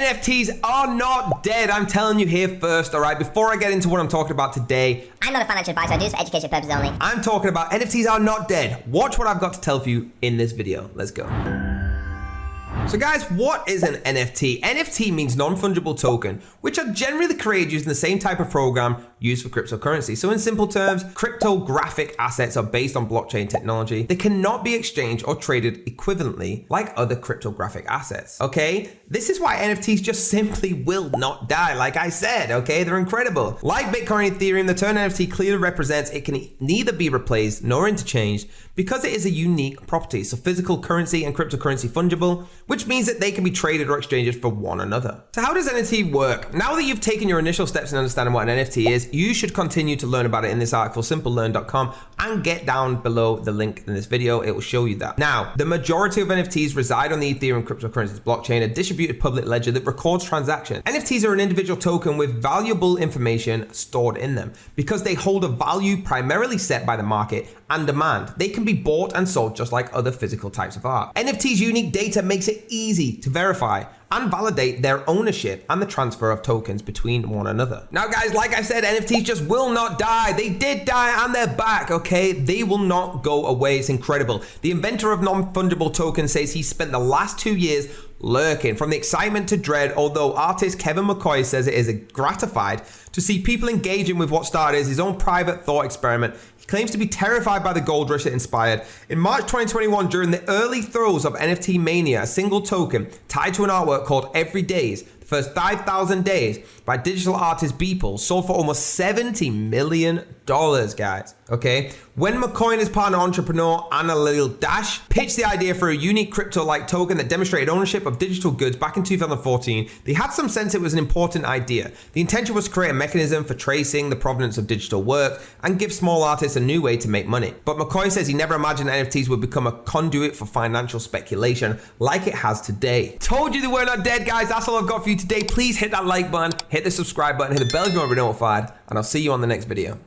NFTs are not dead. I'm telling you here first, all right? Before I get into what I'm talking about today, I'm not a financial advisor, I do this for education purposes only. I'm talking about NFTs are not dead. Watch what I've got to tell for you in this video. Let's go. So guys, what is an NFT? NFT means non-fungible token, which are generally created using the same type of program used for cryptocurrency. So in simple terms, cryptographic assets are based on blockchain technology. They cannot be exchanged or traded equivalently like other cryptographic assets, okay? This is why NFTs just simply will not die, like I said, okay? They're incredible. Like Bitcoin and Ethereum, the term NFT clearly represents it can neither be replaced nor interchanged because it is a unique property. So physical currency and cryptocurrency fungible, which means that they can be traded or exchanged for one another. So how does NFT work? Now that you've taken your initial steps in understanding what an NFT is, you should continue to learn about it in this article, simplelearn.com, and get down below the link in this video. It will show you that. Now, the majority of NFTs reside on the Ethereum cryptocurrencies blockchain, a distributed public ledger that records transactions. NFTs are an individual token with valuable information stored in them because they hold a value primarily set by the market and demand. They can be bought and sold just like other physical types of art. NFTs' unique data makes it easy to verify and validate their ownership and the transfer of tokens between one another. Now guys, like I said, NFTs just will not die. They did die and they're back, okay? They will not go away. It's incredible. The inventor of non-fungible tokens says he spent the last 2 years lurking from the excitement to dread, although artist Kevin McCoy says it is gratified to see people engaging with what started as his own private thought experiment. He claims to be terrified by the gold rush it inspired. In March 2021, during the early throes of NFT mania, a single token tied to an artwork called Every Days, the first 5,000 days by digital artist Beeple, sold for almost $70 million, guys, okay? When McCoy and his partner entrepreneur Anna Lil Dash pitched the idea for a unique crypto-like token that demonstrated ownership of digital goods back in 2014, they had some sense it was an important idea. The intention was to create a mechanism for tracing the provenance of digital work and give small artists a new way to make money. But McCoy says he never imagined NFTs would become a conduit for financial speculation like it has today. Told you they were not dead, guys. That's all I've got for you today. Please hit that like button, hit the subscribe button, hit the bell if you want to be notified, and I'll see you on the next video.